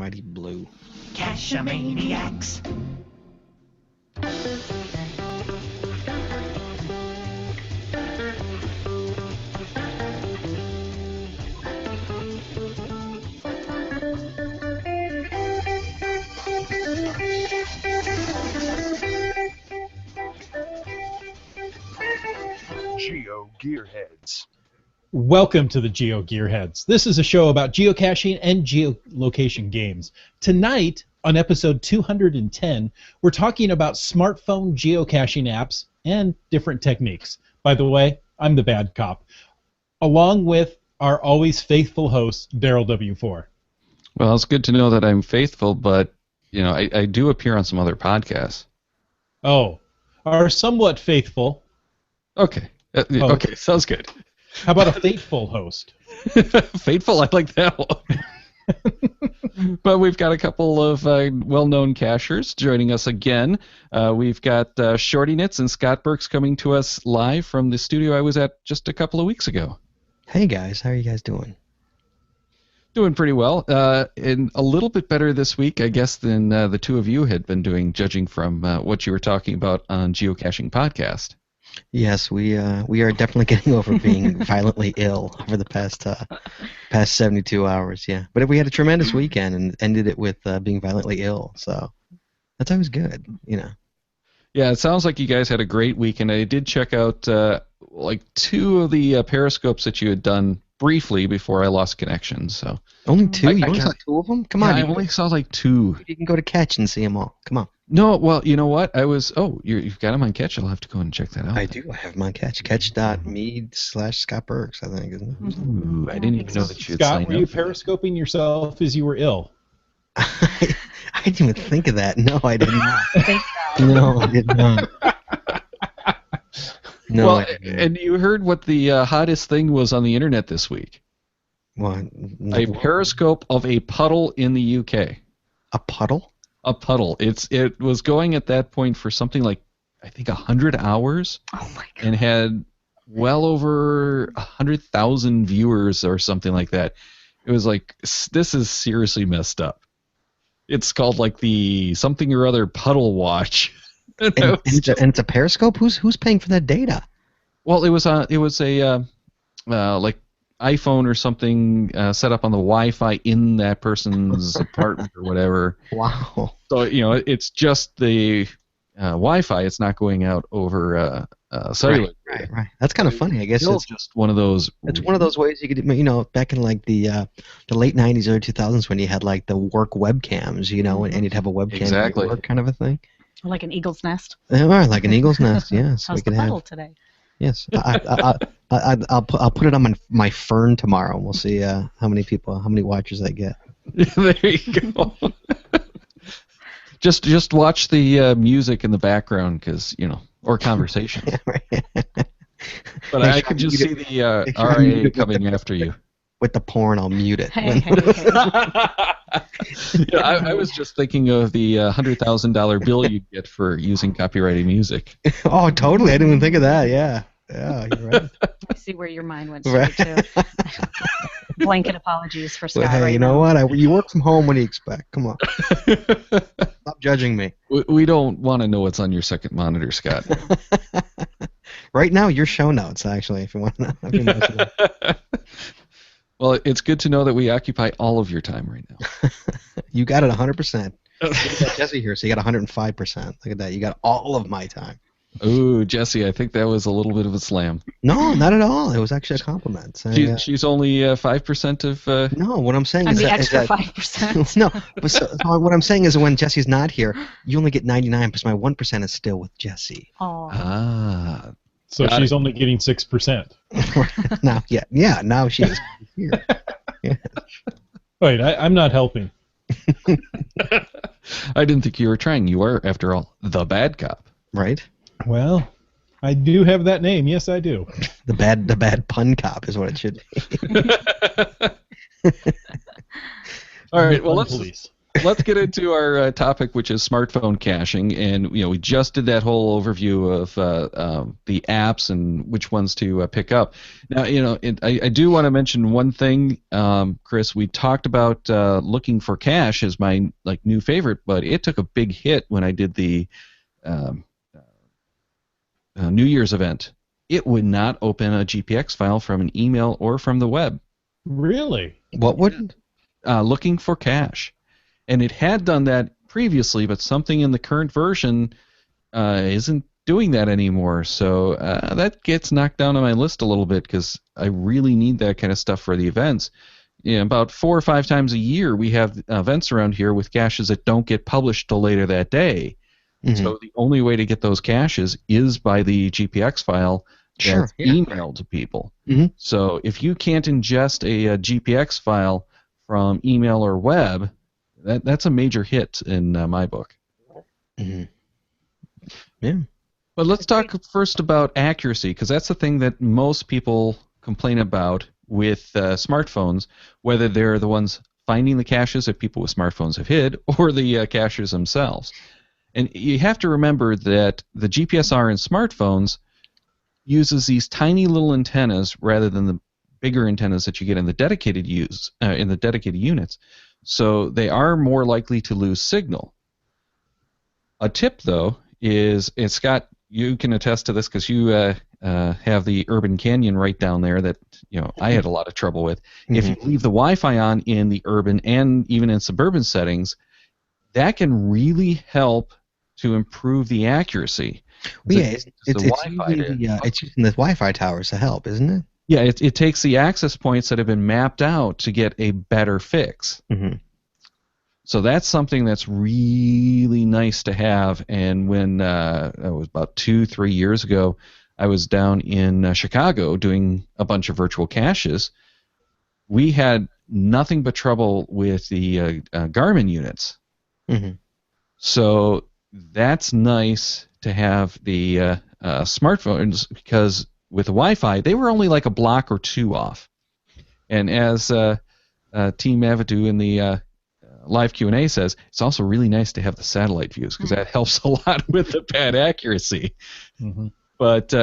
Mighty Blue. Cash-a-maniacs. GeoGearHeads. Welcome to the GeoGearHeads. This is a show about geocaching and geolocation games. Tonight, on episode 210, we're talking about smartphone geocaching apps and different techniques. By the way, I'm the bad cop, along with our always faithful host, Daryl W4. Well, it's good to know that I'm faithful, but you know, I do appear on some other podcasts. Oh, our somewhat faithful. Okay. Okay, sounds good. How about a faithful host? Faithful, I like that one. But we've got a couple of well-known cachers joining us again. We've got Shorty Knits and Scott Burks coming to us live from the studio I was at just a couple of weeks ago. Hey guys, how are you guys doing? Doing pretty well. And a little bit better this week, I guess, than the two of you had been doing, judging from what you were talking about on Geocaching Podcast. Yes, we are definitely getting over being violently ill over the past 72 hours. Yeah, but we had a tremendous weekend and ended it with being violently ill. So that's always good, you know. Yeah, it sounds like you guys had a great weekend. I did check out like two of the periscopes that you had done briefly before I lost connection. So only two? You only saw two of them? Come on. I only saw like two. You can go to Catch and see them all. Come on. No, well, you know what? You've got them on Catch. I'll have to go and check that out. I do. I have them on Catch. Catch.me/Scott Burks, I think, isn't it? Ooh, I didn't even know that you had Scott, signed were you up for that. periscoping yourself as you were ill? I didn't even think of that. No, I did not. No, I did not. No, Well, and you heard what the hottest thing was on the internet this week. What? A periscope of a puddle in the UK. A puddle? A puddle. It was going at that point for something like, I think, 100 hours. Oh my god. And had well over 100,000 viewers or something like that. It was like, this is seriously messed up. It's called like the something or other puddle watch. And it's a periscope? Who's paying for that data? Well, it was a like iPhone or something set up on the Wi-Fi in that person's apartment or whatever. Wow. So it's just the Wi-Fi. It's not going out over cellular. Right. That's kind of funny. I guess It's just one of those. It's one of those ways you could, back in like the late '90s, early 2000s, when you had like the work webcams, and you'd have a webcam Exactly. work kind of a thing. Like an eagle's nest. Right, like an eagle's nest. Yes. How's we the could puddle have. today? Yes. I'll put it on my fern tomorrow, and we'll see how many watchers I get. There you go. Just watch the music in the background, because or conversation. But I could just see the RIA coming after you. With the porn, I'll mute it. Hey. I was just thinking of the $100,000 bill you'd get for using copyrighted music. Oh, totally. I didn't even think of that. Yeah, you're right. I see where your mind went Right. straight to. Blanket apologies for Scott. But hey, right you know now. what? You work from home. What do you expect? Come on. Stop judging me. We don't want to know what's on your second monitor, Scott. Right now, your show notes, actually, if you want to know. Well, it's good to know that we occupy all of your time right now. You got it 100%. You got Jesse here, so you got 105%. Look at that. You got all of my time. Ooh, Jesse, I think that was a little bit of a slam. No, not at all. It was actually a compliment. Saying, She's only 5% of... No, what I'm saying I'm is the that... extra 5%. No, but so what I'm saying is when Jesse's not here, you only get 99%. My 1% is still with Jesse. Oh. Ah. So Got she's it. only getting 6%. Now, yeah, now she is here. Yeah. Wait, I'm not helping. I didn't think you were trying. You are, after all, the bad cop. Right? Well, I do have that name. Yes, I do. The bad pun cop is what it should be. All right, well, Police. let's get into our topic, which is smartphone caching. And we just did that whole overview of the apps and which ones to pick up. Now, I do want to mention one thing, Chris. We talked about looking for cache as my new favorite, but it took a big hit when I did the New Year's event. It would not open a GPX file from an email or from the web. Really? What wouldn't? Looking for cache. And it had done that previously, but something in the current version isn't doing that anymore. So that gets knocked down on my list a little bit because I really need that kind of stuff for the events. About 4 or 5 times a year, we have events around here with caches that don't get published till later that day. Mm-hmm. So the only way to get those caches is by the GPX file that's emailed to people. Mm-hmm. So if you can't ingest a GPX file from email or web, that's a major hit in my book. Mm-hmm. Yeah. But let's talk first about accuracy, because that's the thing that most people complain about with smartphones, whether they're the ones finding the caches that people with smartphones have hid, or the caches themselves. And you have to remember that the GPSR in smartphones uses these tiny little antennas rather than the bigger antennas that you get in the dedicated units. So they are more likely to lose signal. A tip, though, is, and Scott, you can attest to this because you have the Urban Canyon right down there that I had a lot of trouble with. Mm-hmm. If you leave the Wi-Fi on in the urban and even in suburban settings, that can really help to improve the accuracy. Well, yeah, it's using the Wi-Fi towers to help, isn't it? Yeah, it takes the access points that have been mapped out to get a better fix. Mm-hmm. So that's something that's really nice to have. And when it was about 2-3 years ago, I was down in Chicago doing a bunch of virtual caches. We had nothing but trouble with the Garmin units. Mm-hmm. So that's nice to have the smartphones, because with the Wi-Fi, they were only like a block or 2 off. And as Team Avidu in the live Q&A says, it's also really nice to have the satellite views because that helps a lot with the bad accuracy. Mm-hmm. But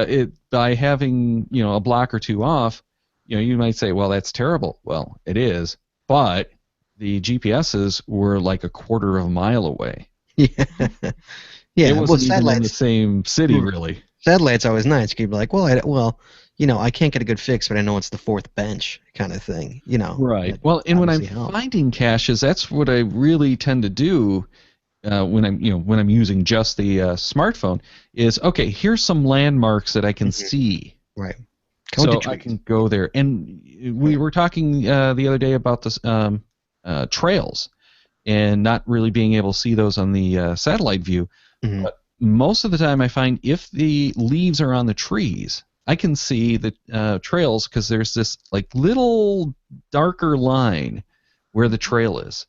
by having a block or 2 off, you might say, well, that's terrible. Well, it is, but the GPSs were like a quarter of a mile away. Yeah, it wasn't even in the same city, really. Satellite's always nice. You could be like, I can't get a good fix, but I know it's the 4th bench kind of thing, Right. Well, and when I'm finding caches, that's what I really tend to do when I'm using just the smartphone. Is okay. Here's some landmarks that I can see. Right. So I can go there. And we were talking the other day about this trails, and not really being able to see those on the satellite view. Mm-hmm. But most of the time, I find if the leaves are on the trees, I can see the trails because there's this little darker line where the trail is,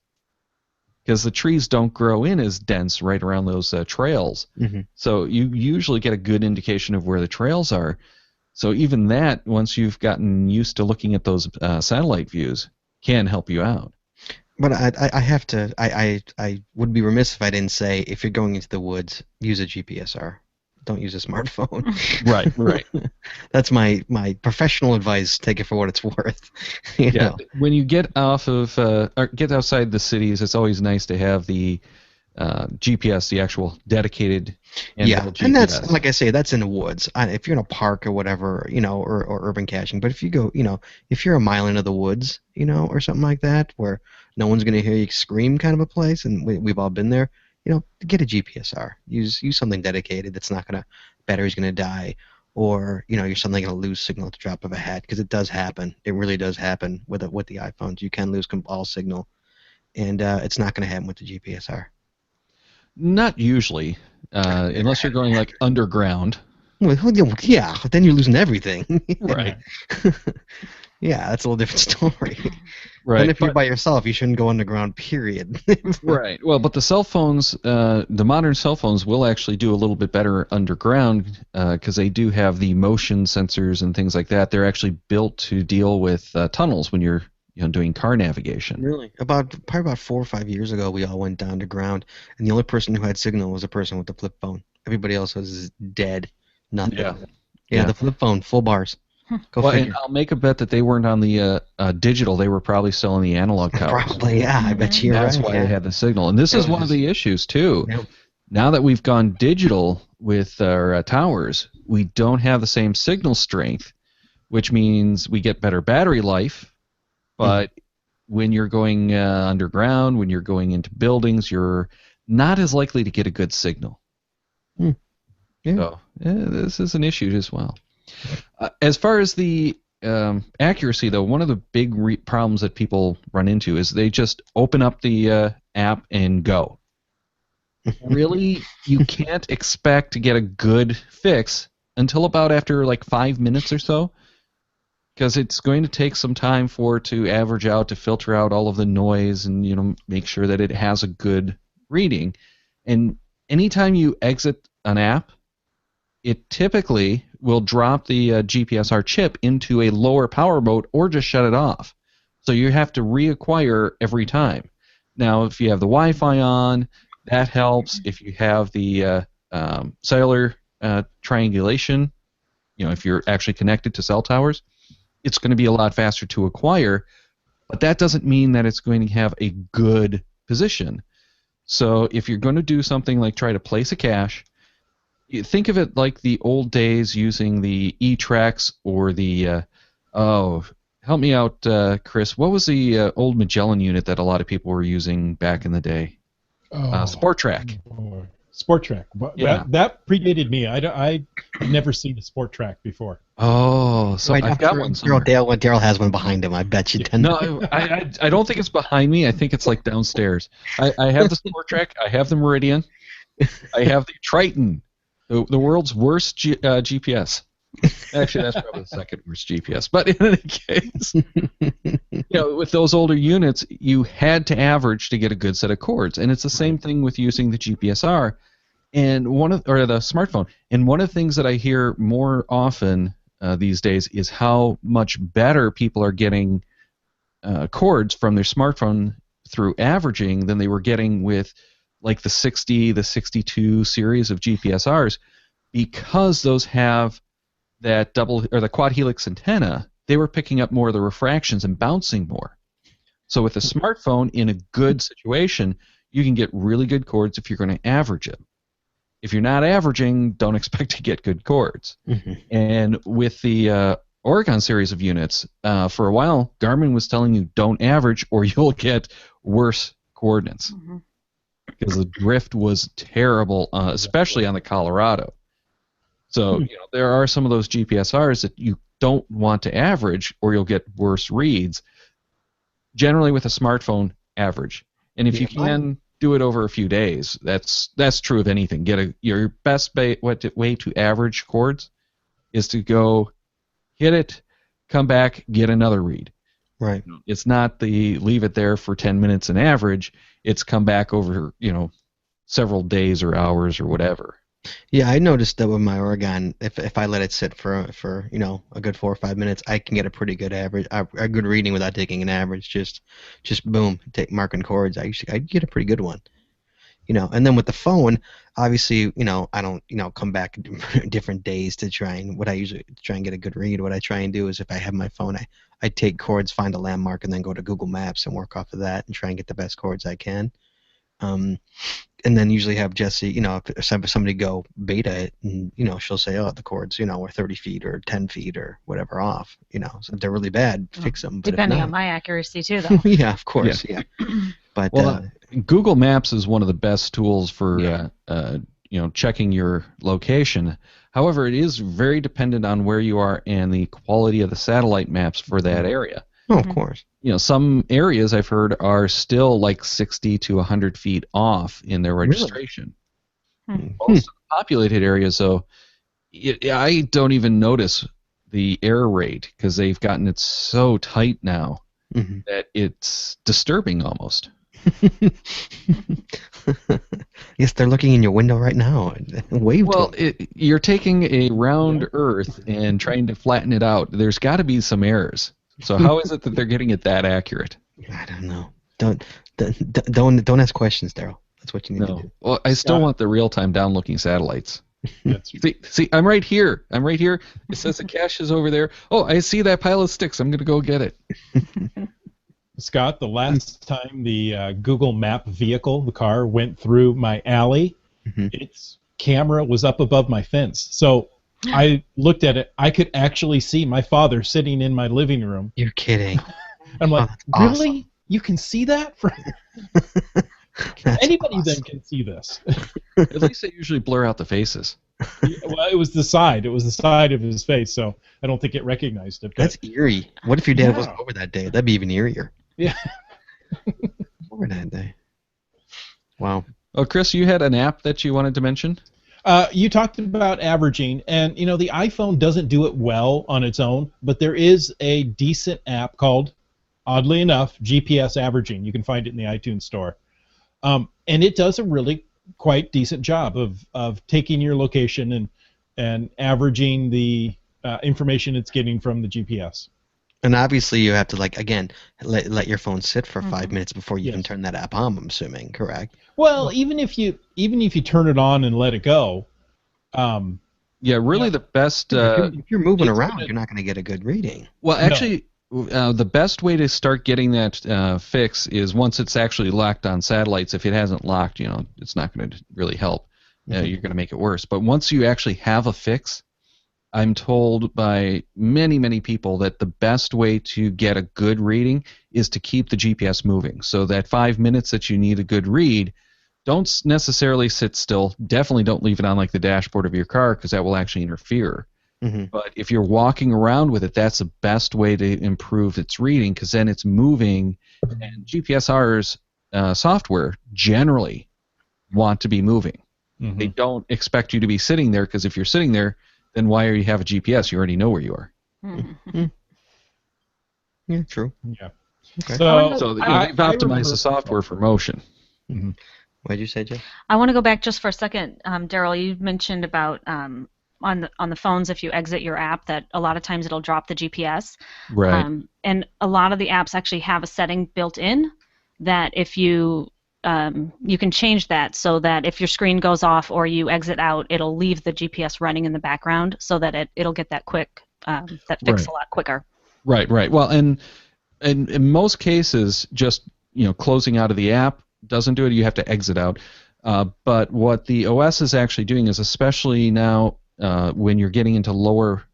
because the trees don't grow in as dense right around those trails. Mm-hmm. So you usually get a good indication of where the trails are. So even that, once you've gotten used to looking at those satellite views, can help you out. But I have to. I would be remiss if I didn't say, if you're going into the woods, use a GPSR. Don't use a smartphone. Right. That's my professional advice. Take it for what it's worth. You know? When you get off of or get outside the cities, it's always nice to have the GPS, the actual dedicated GPS. And that's, like I say, that's in the woods. If you're in a park or whatever, or urban caching. But if you go, if you're a mile into the woods, or something like that, where no one's going to hear you scream, kind of a place, and we've all been there, get a GPSR. Use something dedicated that's not going to, battery's going to die, or you're suddenly going to lose signal at the drop of a hat, because it does happen. It really does happen with the iPhones. You can lose all signal, and it's not going to happen with the GPSR. Not usually, unless you're going underground. Well, yeah, then you're losing everything. Right. Yeah, that's a little different story. Right. And if you're by yourself, you shouldn't go underground, period. Right. Well, but the cell phones, the modern cell phones will actually do a little bit better underground, because they do have the motion sensors and things like that. They're actually built to deal with tunnels when you're doing car navigation. Really? Probably about 4 or 5 years ago, we all went down to ground, and the only person who had signal was a person with the flip phone. Everybody else was dead. Nothing. Yeah. Yeah, the flip phone, full bars. Go Well, and figure. I'll make a bet that they weren't on the digital. They were probably still on the analog towers. Probably, yeah. I bet you're That's right. why Yeah. they had the signal. And this It is was one of just- the issues, too. Yep. Now that we've gone digital with our towers, we don't have the same signal strength, which means we get better battery life. But when you're going underground, when you're going into buildings, you're not as likely to get a good signal. Yeah. So this is an issue as well. As far as the accuracy, though, one of the big problems that people run into is they just open up the app and go. Really, you can't expect to get a good fix until about after like 5 minutes or so, because it's going to take some time for it to average out, to filter out all of the noise, and make sure that it has a good reading. And anytime you exit an app, it typically will drop the GPSR chip into a lower power mode or just shut it off. So you have to reacquire every time. Now, if you have the Wi-Fi on, that helps. If you have the cellular triangulation, if you're actually connected to cell towers, it's going to be a lot faster to acquire, but that doesn't mean that it's going to have a good position. So if you're going to do something like try to place a cache, you think of it like the old days using the E-Tracks or the, help me out, Chris, what was the old Magellan unit that a lot of people were using back in the day? Sport Track. Sport Track. Yeah. That predated me. I've never seen a Sport Track before. Oh, so Wait, I've got one somewhere. Daryl has one behind him. I bet you 10. No, I don't think it's behind me. I think it's like downstairs. I have the Sport Track. I have the Meridian. I have the Triton, the world's worst GPS. Actually, that's probably the second worst GPS. But in any case, with those older units, you had to average to get a good set of chords, and it's the same thing with using the GPSR and the smartphone. And one of the things that I hear more often these days is how much better people are getting chords from their smartphone through averaging than they were getting with like the 60, the 62 series of GPSRs, because those have that double or the quad helix antenna. They were picking up more of the refractions and bouncing more. So with a smartphone in a good situation, you can get really good chords if you're going to average it. If you're not averaging, don't expect to get good chords. Mm-hmm. And with the Oregon series of units, for a while, Garmin was telling you don't average or you'll get worse coordinates. Mm-hmm. Because the drift was terrible, especially on the Colorado. So there are some of those GPSRs that you don't want to average or you'll get worse reads. Generally with a smartphone, average. And if you can do it over a few days, that's true of anything. Your best way to average chords is to go hit it, come back, get another read. Right. It's not the leave it there for 10 minutes and average. It's come back over, several days or hours or whatever. Yeah, I noticed that with my Oregon, if I let it sit for a good 4 or 5 minutes, I can get a pretty good average, a good reading without taking an average. Just boom, marking chords. I get a pretty good one. And then with the phone, obviously, I don't, come back different days to try and what I usually try and get a good read. What I try and do is if I have my phone, I take chords, find a landmark, and then go to Google Maps and work off of that and try and get the best chords I can. And then usually have Jesse, if somebody go beta it, and she'll say, oh, the chords, are 30 feet or 10 feet or whatever off. So if they're really bad, fix them. But depending if not, on my accuracy too, though. yeah, of course, yeah. But Google Maps is one of the best tools for checking your location. However, it is very dependent on where you are and the quality of the satellite maps for that area. Oh, of course. Some areas I've heard are still like 60 to 100 feet off in their registration. Really? Most of the populated areas, though, I don't even notice the error rate because they've gotten it so tight now that it's disturbing almost. Yes, they're looking in your window right now. Wave Well, to them. you're taking a round Earth and trying to flatten it out. There's got to be some errors. So how is it that they're getting it that accurate? I don't know. Don't ask questions, Daryl. That's what you need to No. do. Well, I still Scott. want the real-time down-looking satellites. That's See, I'm right here. It says the cache is over there. Oh, I see that pile of sticks. I'm going to go get it. Scott, the last time the Google Map vehicle, the car, went through my alley, Mhm. its camera was up above my fence. So I looked at it. I could actually see my father sitting in my living room. You're kidding. I'm like, Oh, that's really? awesome. You can see that? That's Anybody awesome. then can see this. At least they usually blur out the faces. Well, it was the side. It was the side of his face, so I don't think it recognized it. But That's eerie. What if your dad Yeah. wasn't over that day? That'd be even eerier. Yeah. Over that day. Wow. Oh, Chris, you had an app that you wanted to mention? You talked about averaging, and the iPhone doesn't do it well on its own, but there is a decent app called, oddly enough, GPS averaging. You can find it in the iTunes store, and it does a really quite decent job of taking your location and averaging the information it's getting from the GPS. And obviously you have to again let your phone sit for 5 minutes before you can Yes. turn that app on, I'm assuming, correct? Well, even if you turn it on and let it go, Yeah, really Yeah. the best. If you're moving it's around, gonna- you're not going to get a good reading. Well, No. actually, the best way to start getting that fix is once it's actually locked on satellites. If it hasn't locked, it's not going to really help. Mhm. You're going to make it worse. But once you actually have a fix, I'm told by many, many people that the best way to get a good reading is to keep the GPS moving. So that 5 minutes that you need a good read, don't necessarily sit still. Definitely don't leave it on like the dashboard of your car because that will actually interfere. hmm But if you're walking around with it, that's the best way to improve its reading because then it's moving. And GPSR's software generally want to be moving. mhm. They don't expect you to be sitting there because if you're sitting there, then why are you have a GPS? You already know where you are. Yeah, true. Yeah. Okay. So they've I optimized remember- the software for motion. What did you say, Jeff? I want to go back just for a second, Daryl. You mentioned about on the phones, if you exit your app, that a lot of times it'll drop the GPS. Right. And a lot of the apps actually have a setting built in that if you can change that so that if your screen goes off or you exit out, it'll leave the GPS running in the background so that it'll get that quick that fix Right. a lot quicker. Right. Well, and in most cases, just closing out of the app doesn't do it. You have to exit out. But what the OS is actually doing is, especially now when you're getting into lower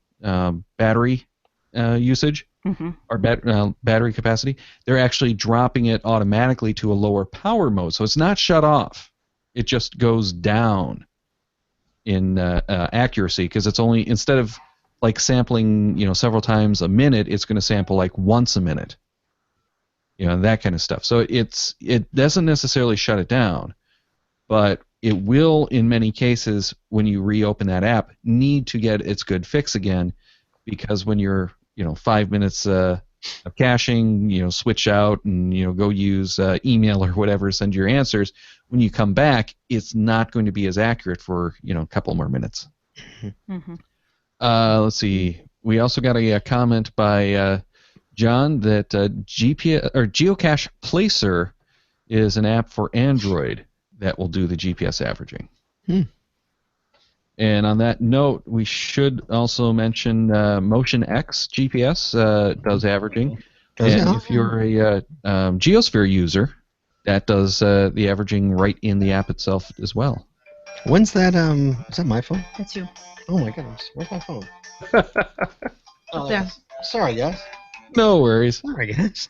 battery usage hmm or battery capacity, they're actually dropping it automatically to a lower power mode. So it's not shut off. It just goes down in accuracy because it's only, instead of like sampling several times a minute, it's going to sample like once a minute. That kind of stuff. So it doesn't necessarily shut it down, but it will, in many cases, when you reopen that app, need to get its good fix again, because when you're 5 minutes of caching, switch out and go use email or whatever, send your answers. When you come back, it's not going to be as accurate for a couple more minutes. hmm Let's see. We also got a comment by John that GPS or Geocache Placer is an app for Android that will do the GPS averaging. Hmm. And on that note, we should also mention Motion X GPS does averaging. Does it? And if you're a Geosphere user, that does the averaging right in the app itself as well. When's that? Is that my phone? That's you. Oh my goodness, where's my phone? Up there. Sorry, guys. No worries. Sorry, guys.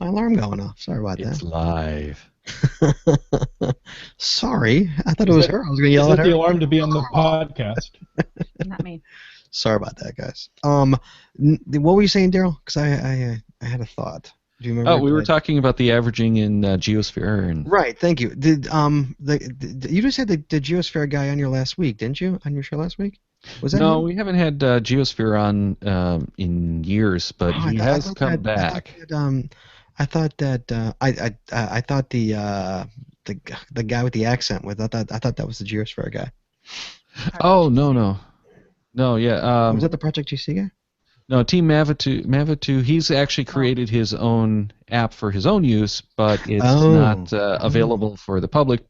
My alarm going off. Sorry about It's that. live. Sorry, I thought it Is was that- her. I was gonna Is yell that at the her. alarm to be on the podcast? Not me. Sorry about that, guys. What were you saying, Daryl? Because I had a thought. Do you remember? Oh, we were talking about the averaging in Geosphere, and Right. Thank you. Did you just had the Geosphere guy on your last week, didn't you? On your show last week? Was that no, him? we haven't had Geosphere on in years, but Oh, he I has thought come that- back. I thought the guy with the accent I thought that was the Geosphere guy. Oh no, yeah. Was that the Project GC guy? No, Team Mavitu, he's actually created his own app for his own use, but it's not available for the public,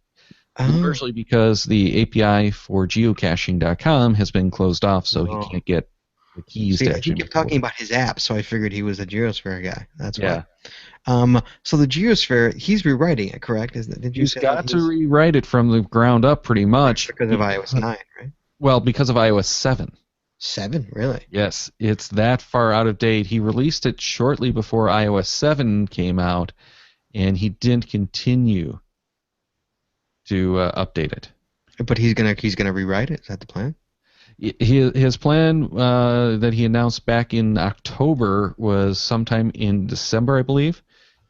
largely because the API for geocaching.com has been closed off, so he can't get the keys See, to he actually kept make it talking work. about his app, so I figured he was a Geosphere guy. That's Yeah. why. So the Geosphere, he's rewriting it, correct? Did you He's say got to rewrite it from the ground up pretty much. because of iOS 9, right? Well, because of iOS 7. 7, really? Yes, it's that far out of date. He released it shortly before iOS 7 came out, and he didn't continue to update it. But he's gonna rewrite it. Is that the plan? His plan that he announced back in October was sometime in December, I believe.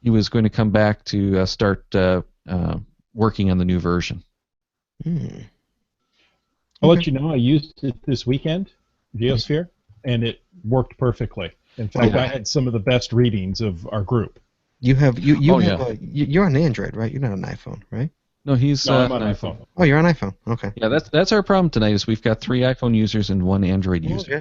He was going to come back to start working on the new version. I'll let you know. I used it this weekend, Geosphere, and it worked perfectly. In fact, I had some of the best readings of our group. You have you're on Android, right? You're not on iPhone, right? No, he's No, I'm on iPhone. Oh, you're on iPhone. Okay. Yeah, that's our problem tonight. Is we've got 3 iPhone users and 1 Android user. Yeah,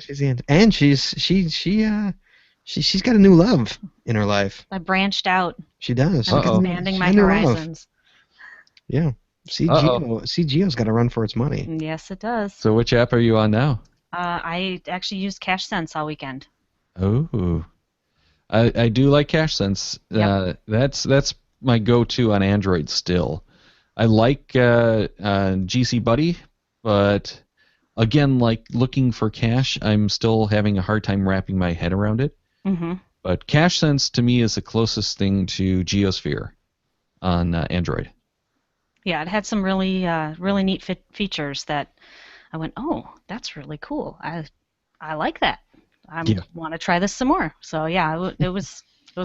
she's got a new love in her life. I branched out. She does. I'm Uh-oh. expanding my She got a new love. horizons. Yeah. CGO's got to run for its money. Yes, it does. So which app are you on now? I actually used CacheSense all weekend. Oh, I do like CacheSense. Yep. That's my go-to on Android still. I like GC Buddy, but again, like looking for cache, I'm still having a hard time wrapping my head around it. Mm-hmm. But CacheSense to me is the closest thing to Geosphere on Android. Yeah, it had some really neat features that I went, oh, that's really cool. I like that. I want to try this some more. So yeah, it was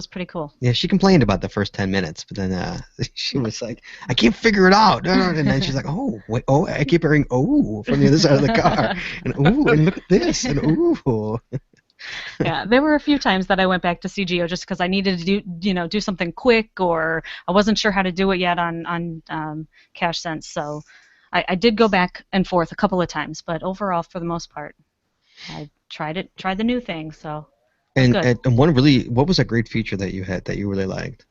pretty cool. Yeah, she complained about the first 10 minutes, but then she was like, I can't figure it out. And then she's like, I keep hearing, from the other side of the car. And, and look at this. And, Yeah, there were a few times that I went back to CGO just because I needed to do something quick, or I wasn't sure how to do it yet on CacheSense. So I did go back and forth a couple of times, but overall, for the most part, I tried the new thing. So and what was a great feature that you had that you really liked?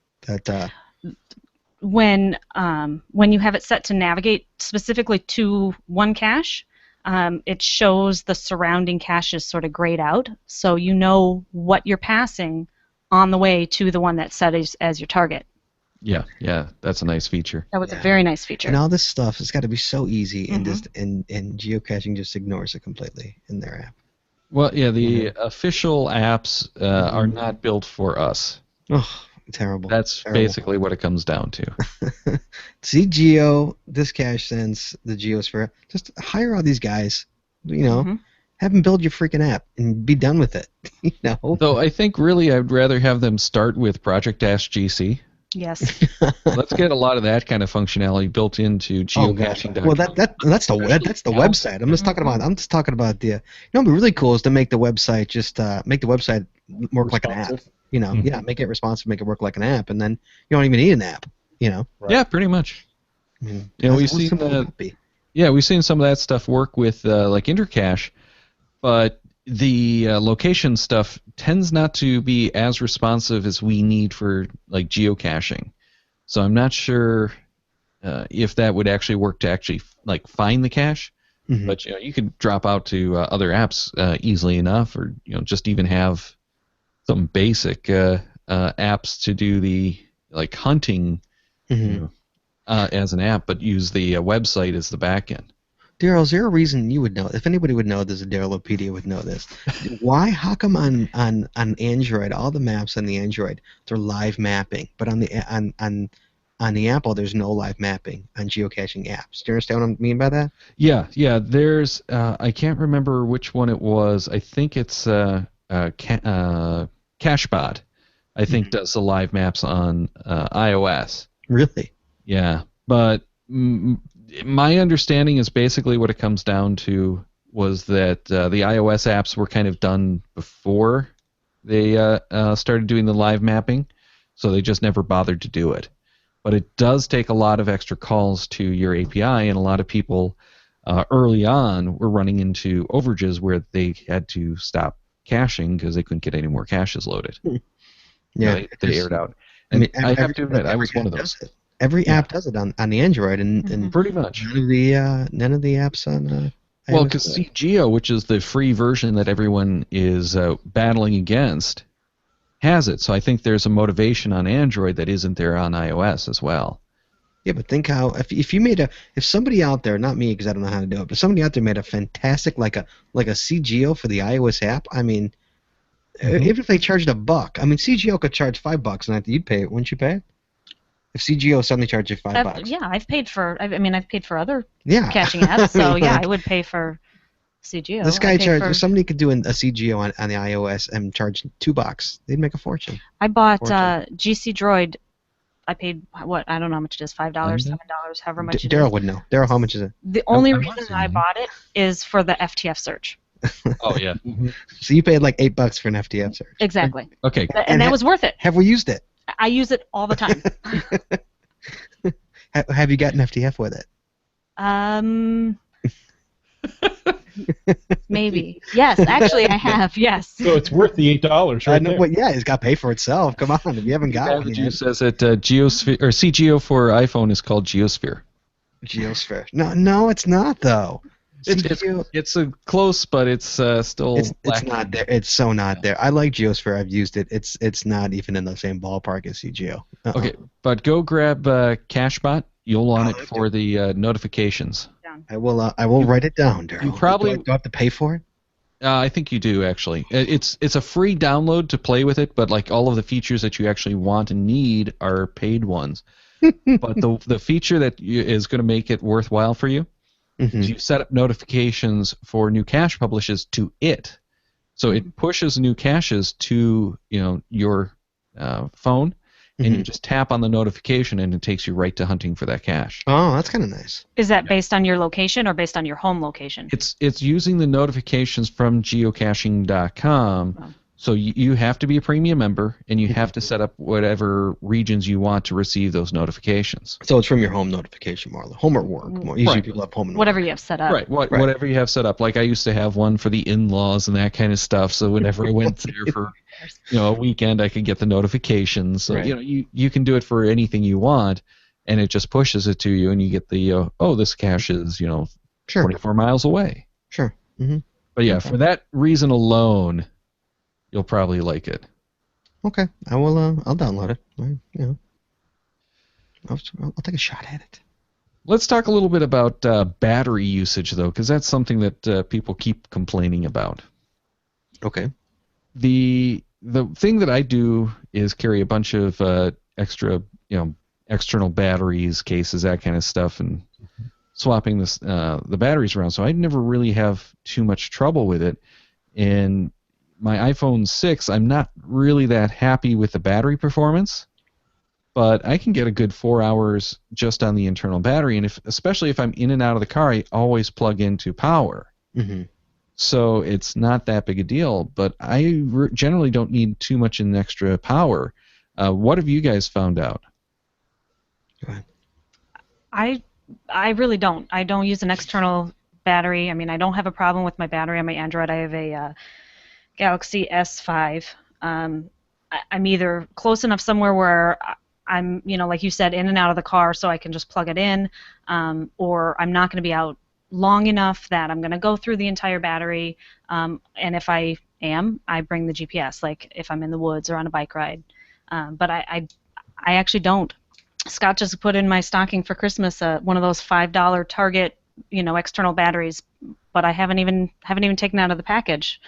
When you have it set to navigate specifically to one cache, it shows the surrounding caches sort of grayed out, so you know what you're passing on the way to the one that's set as your target. Yeah, that's a nice feature. That was a very nice feature. And all this stuff has got to be so easy, and geocaching just ignores it completely in their app. Well, yeah, the official apps are not built for us. Oh, terrible. That's basically what it comes down to. CGO, this CacheSense, the Geosphere, just hire all these guys, have them build your freaking app and be done with it, Though I think really I'd rather have them start with Project-GC. Yes. Let's get a lot of that kind of functionality built into geocaching.com. Well, that's the website. I'm just talking about the. What'd be really cool is to make the website make the website work like an app. Make it responsive, make it work like an app, and then you don't even need an app. Right. Yeah, pretty much. We've seen we've seen some of that stuff work with like Intercache, but the location stuff tends not to be as responsive as we need for like geocaching. So I'm not sure if that would actually work to actually like find the cache. Mm-hmm. But you could drop out to other apps easily enough, or just even have some basic apps to do the like hunting as an app, but use the website as the backend. Daryl, is there a reason you would know? If anybody would know this, Darylopedia would know this. How come on Android, all the maps on the Android, they're live mapping, but on the Apple, there's no live mapping on geocaching apps? Do you understand what I mean by that? Yeah. There's I can't remember which one it was. I think it's CacheBot. I think does the live maps on iOS. Really? Yeah, but my understanding is basically what it comes down to was that the iOS apps were kind of done before they started doing the live mapping, so they just never bothered to do it. But it does take a lot of extra calls to your API, and a lot of people early on were running into overages where they had to stop caching because they couldn't get any more caches loaded. Yeah, They aired out. I And mean, I have to admit, I was one of those. Every app does it on the Android, and Pretty much. none of the apps on. Well, iOS because do it. CGeo, which is the free version that everyone is battling against, has it. So I think there's a motivation on Android that isn't there on iOS as well. Yeah, but think how if somebody out there, not me because I don't know how to do it, but somebody out there made a fantastic like a CGO for the iOS app. I mean, even if they charged $1, I mean CGO could charge $5, and you'd pay it, wouldn't you pay it? If CGO suddenly charged you $5. Yeah, I've paid for. I mean, I've paid for other Yeah. caching apps, so yeah, I would pay for CGO. This guy I paid charged. for- If somebody could do a CGO on the iOS and charge $2, they'd make a fortune. I bought Fortune. GC Droid. I paid what? I don't know how much it is. $5, $7, however much it Daryl is. would know. Daryl, how much is it? The only I reason want that I some. bought it is for the FTF search. Oh, yeah. So you paid like $8 for an FTF search. Exactly. Okay. And that was worth it. Have we used it? I use it all the time. Have you gotten FTF with it? Maybe. Yes, actually I have. Yes. So it's worth the $8 right there. Well, yeah, it's got to pay for itself. Come on, if you haven't got one Avaju yet. says that Geosphere or CGO for iPhone is called Geosphere. Geosphere. No, it's not though. It's a close, but it's still. It's lacking. not there. It's so not there. I like Geosphere. I've used it. It's not even in the same ballpark as CGO. Okay, but go grab CacheBot. You'll want it for the notifications. I will write it down, Daryl. You probably do I have to pay for it? I think you do actually. It's a free download to play with it, but like all of the features that you actually want and need are paid ones. But the feature that is going to make it worthwhile for you is you set up notifications for new cache publishes to it, so it pushes new caches to your phone, and you just tap on the notification and it takes you right to hunting for that cache. Oh, that's kind of nice. Is that based on your location or based on your home location? It's using the notifications from geocaching.com. Oh. So you have to be a premium member, and you have to set up whatever regions you want to receive those notifications. So it's from your home notification, Marla. Home or work. Usually Right. people have home and Whatever work. you have set up. Right. Whatever you have set up. Like I used to have one for the in-laws and that kind of stuff. So whenever I went there for a weekend, I could get the notifications. So Right. you can do it for anything you want, and it just pushes it to you, and you get the this cache is Sure. 24 miles away. Sure. Mm-hmm. But yeah, for that reason alone, you'll probably like it. Okay. I will. I'll download it. I'll take a shot at it. Let's talk a little bit about battery usage, though, because that's something that people keep complaining about. Okay. The thing that I do is carry a bunch of extra, external batteries, cases, that kind of stuff, and swapping the batteries around. So I never really have too much trouble with it. And my iPhone 6, I'm not really that happy with the battery performance, but I can get a good 4 hours just on the internal battery, and especially if I'm in and out of the car, I always plug into power. Mm-hmm. So it's not that big a deal, but I generally don't need too much in extra power. What have you guys found out? Go ahead. I really don't. I don't use an external battery. I mean, I don't have a problem with my battery on my Android. I have a Galaxy S5. I'm either close enough somewhere where I'm, like you said, in and out of the car, so I can just plug it in, or I'm not going to be out long enough that I'm going to go through the entire battery. And if I am, I bring the GPS, like if I'm in the woods or on a bike ride. But I actually don't. Scott just put in my stocking for Christmas one of those $5 Target, external batteries, but I haven't even taken it out of the package.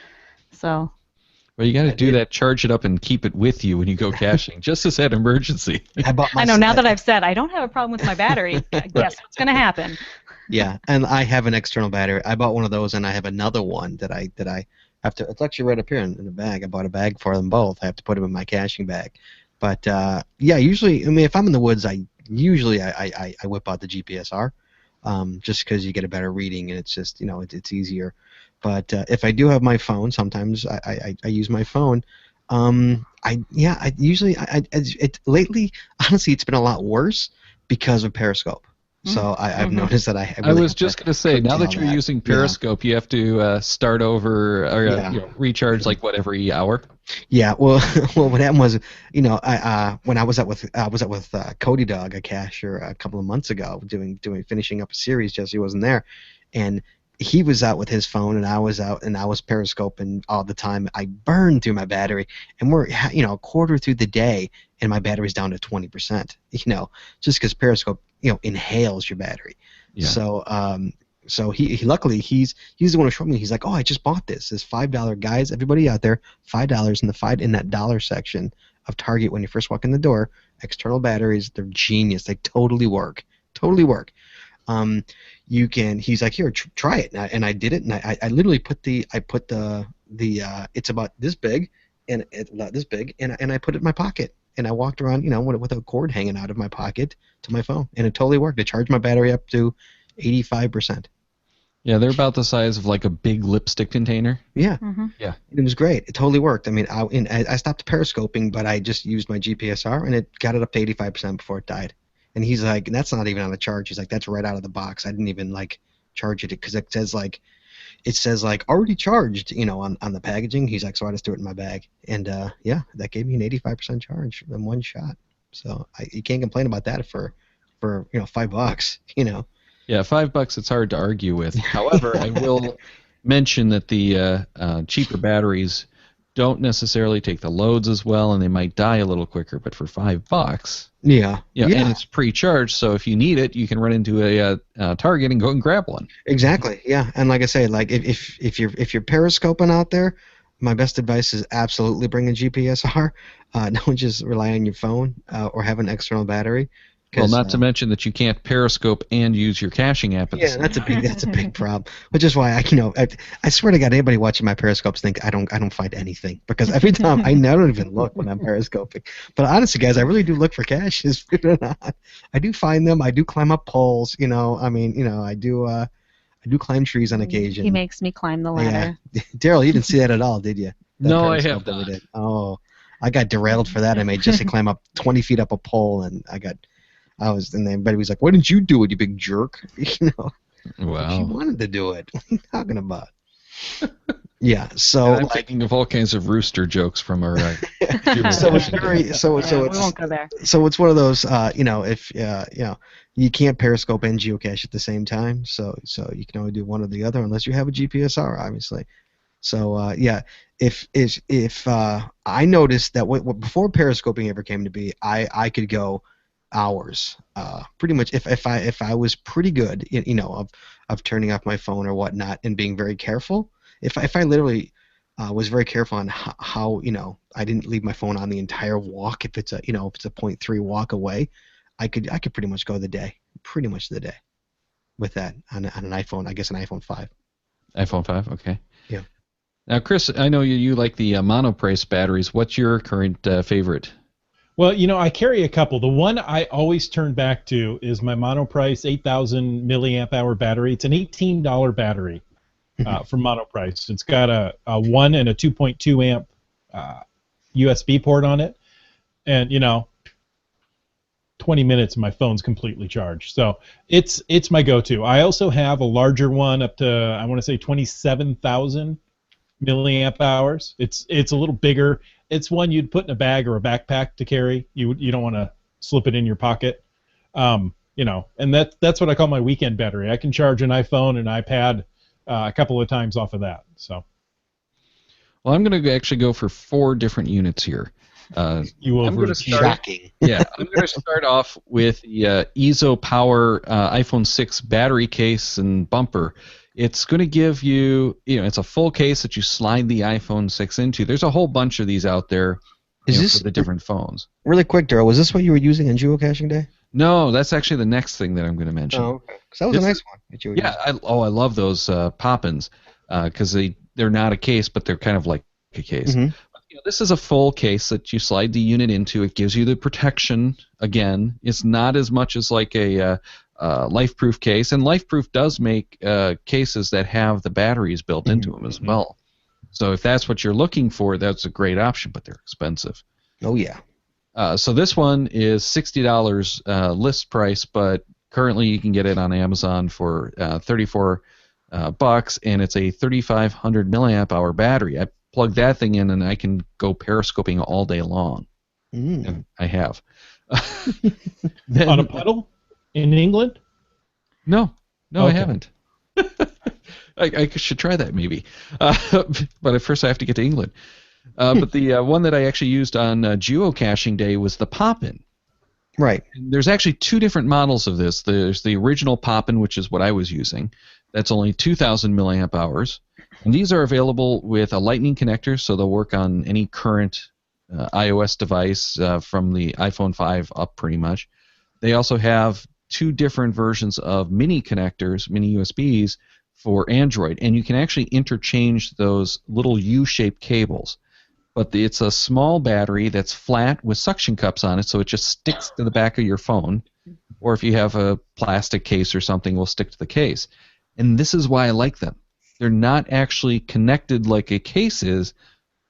So. Well, you got to do that, charge it up, and keep it with you when you go caching, just as an emergency. I know. Now that I've said I don't have a problem with my battery, guess what's going to happen? Yeah, and I have an external battery. I bought one of those, and I have another one that I have to. It's actually right up here in the bag. I bought a bag for them both. I have to put them in my caching bag. But yeah, usually, I mean, if I'm in the woods, I whip out the GPSR, just because you get a better reading, and it's just it's easier. But if I do have my phone, sometimes I use my phone. Lately, honestly, it's been a lot worse because of Periscope. So I've noticed that I I really was have just to going to say, now curtail that you're using Periscope, you have to start over or recharge like what, every hour? Yeah, well, well, what happened was, when I was out with Cody Dog, a cashier, a couple of months ago, finishing up a series. Jesse wasn't there, and he was out with his phone, and I was out, and I was periscoping all the time. I burned through my battery, and we're a quarter through the day, and my battery's down to 20%. Just because Periscope inhales your battery. Yeah. So he luckily he's the one who showed me. He's like, oh, I just bought this $5, guys. Everybody out there, $5 in that dollar section of Target when you first walk in the door. External batteries, they're genius. They totally work. Totally work. He's like, here, try it, and I did it, and I literally put the it's about this big, and it's about this big, and I put it in my pocket, and I walked around, with a cord hanging out of my pocket to my phone, and it totally worked. It charged my battery up to 85%. Yeah, they're about the size of like a big lipstick container. Yeah. Mm-hmm. Yeah. It was great. It totally worked. I mean, I stopped periscoping, but I just used my GPSR, and it got it up to 85% before it died. And he's like, that's not even on a charge. He's like, that's right out of the box. I didn't even charge it because it says already charged, on the packaging. He's like, so I just threw it in my bag, and that gave me an 85% charge in one shot. So you can't complain about that for $5. Yeah, $5 it's hard to argue with. However, I will mention that the cheaper batteries don't necessarily take the loads as well, and they might die a little quicker. But for $5, yeah, and it's pre-charged, so if you need it, you can run into a Target and go and grab one. Exactly. Yeah, and like I say, if you're periscoping out there, my best advice is absolutely bring a GPSR. Don't just rely on your phone or have an external battery. Well, not to mention that you can't periscope and use your caching app. That's a big problem. Which is why I swear to God, anybody watching my periscopes think I don't find anything, because every time I don't even look when I'm periscoping. But honestly, guys, I really do look for caches. Believe it or not, I do find them. I do climb up poles. I do climb trees on occasion. He makes me climb the ladder. Yeah. Daryl, you didn't see that at all, did you? No, I have not. Oh, I got derailed for that. I made Jesse climb up 20 feet up a pole, and and then everybody was like, "Why didn't you do it, you big jerk?" Wow. She wanted to do it. What are you talking about? Yeah. So I'm thinking of all kinds of rooster jokes from our. So it's very. So we won't go there. So it's one of those. If you can't periscope and geocache at the same time. So you can only do one or the other unless you have a GPSR, obviously. So if I noticed that before periscoping ever came to be, I could go hours, pretty much if I was pretty good, of turning off my phone or whatnot and being very careful. If I literally was very careful on how I didn't leave my phone on the entire walk. If it's a 0.3 walk away, I could pretty much go the day with that on an iPhone. I guess an iPhone 5. iPhone 5, okay. Yeah. Now, Chris, I know you like the monoprice batteries. What's your current favorite? Well, I carry a couple. The one I always turn back to is my Monoprice 8,000 milliamp hour battery. It's an $18 battery from Monoprice. It's got a 1 and a 2.2 amp USB port on it, and 20 minutes and my phone's completely charged. So it's my go-to. I also have a larger one up to, I want to say, 27,000 milliamp hours. It's a little bigger. It's one you'd put in a bag or a backpack to carry. You don't want to slip it in your pocket. And that's what I call my weekend battery. I can charge an iPhone and iPad a couple of times off of that. So. Well, I'm going to actually go for 4 different units here. You will. I'm going to start. Shocking. Yeah, I'm going to start off with the EZO Power iPhone 6 battery case and bumper. It's going to give you, it's a full case that you slide the iPhone 6 into. There's a whole bunch of these out there for the different phones. Really quick, Daryl, was this what you were using on geocaching day? No, that's actually the next thing that I'm going to mention. Oh, okay. Because that was a nice one that you were using. I love those pop-ins because they're not a case, but they're kind of like a case. Mm-hmm. This is a full case that you slide the unit into. It gives you the protection. Again, it's not as much as like a LifeProof case, and LifeProof does make cases that have the batteries built into them as well. So if that's what you're looking for, that's a great option, but they're expensive. Oh yeah. So this one is $60 list price, but currently you can get it on Amazon for $34 bucks, and it's a 3,500 milliamp hour battery. I plug that thing in, and I can go periscoping all day long. And I have. Then, On a pedal in England? No, I Okay. haven't. I should try that maybe. But at first I have to get to England. But the one that I actually used on geocaching day was the Pop-In. Right. And there's actually two different models of this. There's the original Pop-In, which is what I was using. That's only 2,000 milliamp hours. And these are available with a lightning connector, so they'll work on any current iOS device from the iPhone 5 up pretty much. They also have two different versions of mini connectors, mini USBs, for Android. And you can actually interchange those little U-shaped cables. But it's a small battery that's flat with suction cups on it, so it just sticks to the back of your phone. Or if you have a plastic case or something, will stick to the case. And this is why I like them. They're not actually connected like a case is,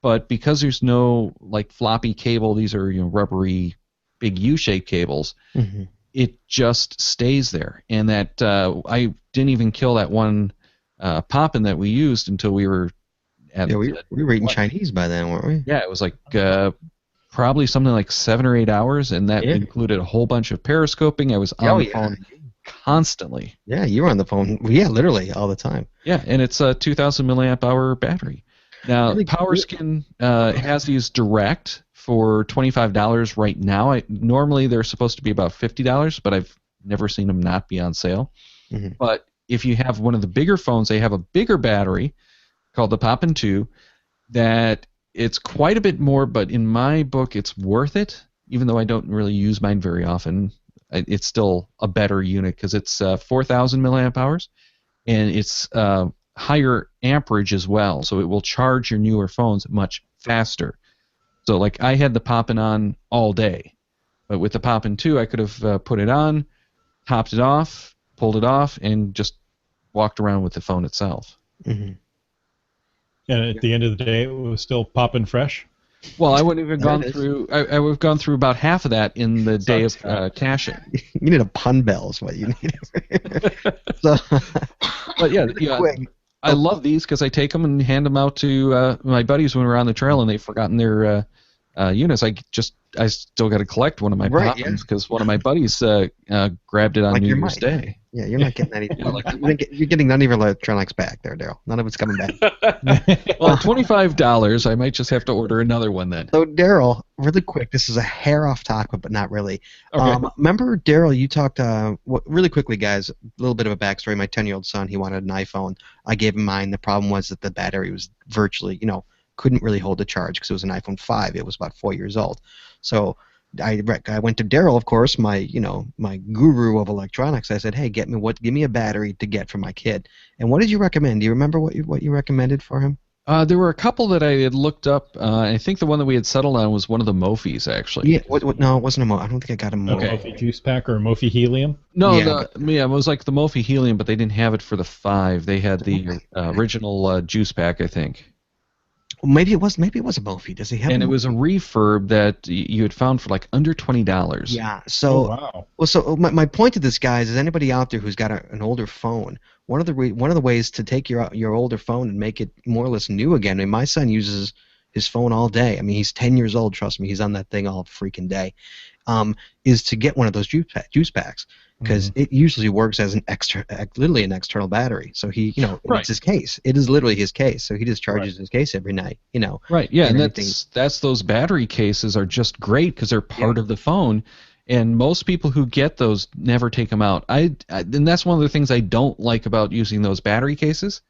but because there's no like floppy cable, these are rubbery, big U-shaped cables. Mm-hmm. It just stays there. And that I didn't even kill that one Pop-In that we used until we were at. Yeah, we were eating Chinese by then, weren't we? Yeah, it was like probably something like 7 or 8 hours, and that included a whole bunch of periscoping. I was on the phone constantly. Yeah, you were on the phone. Yeah, literally all the time. Yeah, and it's a 2,000 milliamp hour battery. Now, Really? PowerSkin has these direct for $25 right now. Normally they're supposed to be about $50, but I've never seen them not be on sale. Mm-hmm. But if you have one of the bigger phones, they have a bigger battery called the Pop-In 2 that it's quite a bit more, but in my book it's worth it, even though I don't really use mine very often. It's still a better unit because it's 4,000 milliamp hours, and it's higher amperage as well, so it will charge your newer phones much faster. So like I had the Pop-In on all day, but with the Pop-In 2 I could have put it on, topped it off, pulled it off, and just walked around with the phone itself. Mm-hmm. And at the end of the day, it was still popping fresh? Well, I wouldn't have gone through. I would have gone through about half of that in the day of caching. You need a pun bell is what you need. So, But yeah, I love these because I take them and hand them out to my buddies when we're on the trail and they've forgotten their units. I still got to collect one of my Pop-Ins because one of my buddies grabbed it on New Year's Day. Yeah, you're not getting any. You're getting none of your electronics back there, Daryl. None of it's coming back. Well, $25. I might just have to order another one then. So, Daryl, really quick, this is a hair off topic, but not really. Okay. Remember, Daryl, you talked, really quickly, guys, a little bit of a backstory. My 10-year-old son, he wanted an iPhone. I gave him mine. The problem was that the battery was virtually, couldn't really hold a charge because it was an iPhone 5. It was about 4 years old. So I went to Daryl, of course, my guru of electronics. I said, hey, give me a battery to get for my kid. And what did you recommend? Do you remember what you recommended for him? There were a couple that I had looked up. I think the one that we had settled on was one of the Mophis, actually. Yeah. No, it wasn't a Mophie. I don't think I got a Mophie. Okay. Mophie Juice Pack or Mophie Helium? No, it was like the Mophie Helium, but they didn't have it for the 5. They had the original Juice Pack, I think. Well, maybe it was a Mophie. Does he have? And it was a refurb that you had found for like under $20. Yeah. So. Oh, wow. Well, so my point to this, guys, is anybody out there who's got an older phone. One of the ways to take your older phone and make it more or less new again. I mean, my son uses his phone all day. I mean, he's 10 years old. Trust me, he's on that thing all freaking day. Is to get one of those juice packs because it usually works as literally an external battery. So he, it's his case. It is literally his case. So he just charges his case every night. Right. Yeah, and that's those battery cases are just great because they're part of the phone. And most people who get those never take them out. And that's one of the things I don't like about using those battery cases.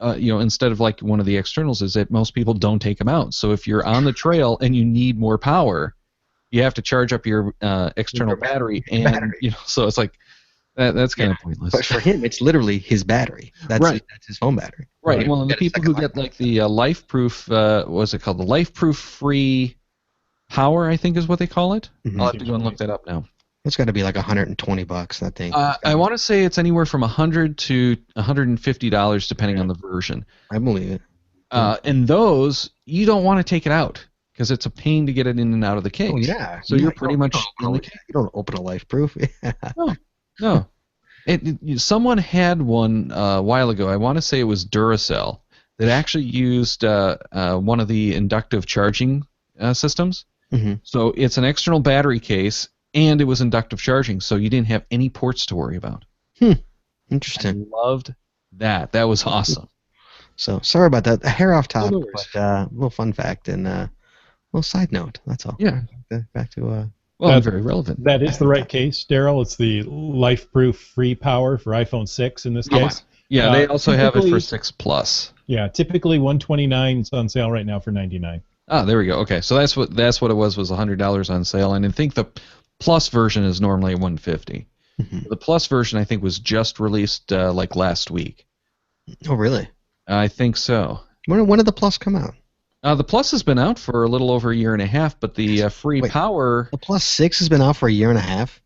Instead of like one of the externals, is that most people don't take them out. So if you're on the trail and you need more power, you have to charge up your external battery, and so it's like that's kind of pointless. But for him, it's literally his battery. That's his phone battery. Right. Well, and the people who get like the LifeProof, what's it called? The LifeProof free power, I think is what they call it. Mm-hmm. I'll have to go and look that up now. It's got to be like $120, that thing. I want to say it's anywhere from $100 to $150 depending on the version. I believe it. And those you don't want to take it out because it's a pain to get it in and out of the case. Oh yeah. So you're pretty much you don't open a LifeProof. No. Someone had one a while ago. I want to say it was Duracell that actually used one of the inductive charging systems. Mm-hmm. So it's an external battery case, and it was inductive charging, so you didn't have any ports to worry about. Interesting. I loved that. That was awesome. So sorry about that. A hair off topic, No worries. but a little fun fact and little side note. That's all. Yeah. Back to Well, very relevant. That is the right case, Daryl. It's the LifeProof free power for iPhone 6 in this case. Yeah, they also have it for typically- 6 Plus. Yeah, typically $129 is on sale right now for $99. Ah, there we go. Okay, so that's what it was $100 on sale, and I think the Plus version is normally $150. Mhm. The Plus version I think was just released like last week. Oh, really? I think so. When did the Plus come out? The Plus has been out for a little over a year and a half, but the free Wait. power. The Plus 6 has been out for a year and a half.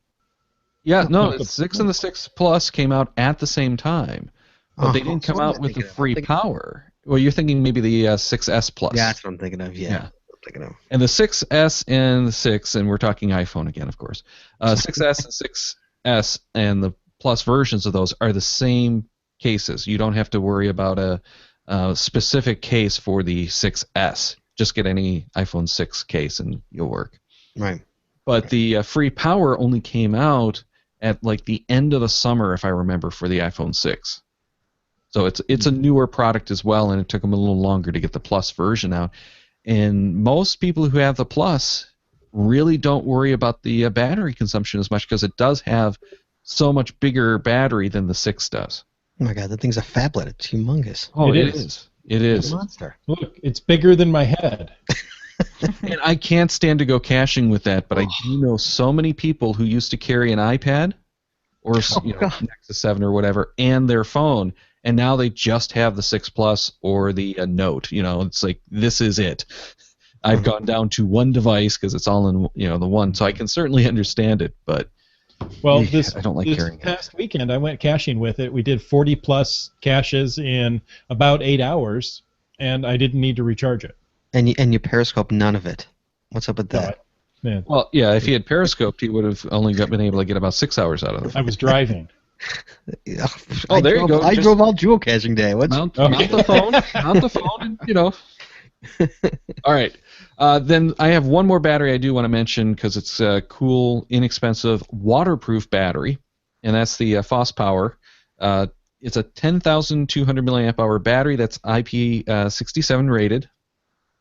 Yeah, no, the- the 6 and the 6 Plus came out at the same time, but they didn't come so what am out I with the thinking of? free power. Well, you're thinking maybe the 6S Plus. Yeah, that's what I'm thinking of. Yeah. Yeah. That's what I'm thinking of. And the 6S and the 6, and we're talking iPhone again, of course. 6S and 6S and the Plus versions of those are the same cases. You don't have to worry about a specific case for the 6S. Just get any iPhone 6 case and you'll work. Right. But the free power only came out at like the end of the summer, if I remember, for the iPhone 6. So it's a newer product as well, and it took them a little longer to get the Plus version out. And most people who have the Plus really don't worry about the battery consumption as much because it does have so much bigger battery than the 6 does. Oh my God, that thing's a phablet. It's humongous. Oh, It it is. is. It It's is. a monster. Look, it's bigger than my head. And I can't stand to go caching with that, but I do know so many people who used to carry an iPad or God. Nexus 7 or whatever and their phone, and now they just have the 6 Plus or the Note. It's like, this is it. I've gone down to one device because it's all in the one, so I can certainly understand it, but Well, I don't like this carrying it. past weekend I went caching with it. We did 40 plus caches in about 8 hours, and I didn't need to recharge it. And you periscope none of it. What's up with that? Man, Well, yeah, if he had periscoped, he would have only been able to get about 6 hours out of it. I was driving. Oh, there you go. I Just- drove all geocaching day. What's Mount Okay. the phone. Mount the phone, and. All right. Then I have one more battery I do want to mention because it's a cool, inexpensive, waterproof battery, and that's the FosPower. It's a 10,200 milliamp hour battery that's IP67 rated,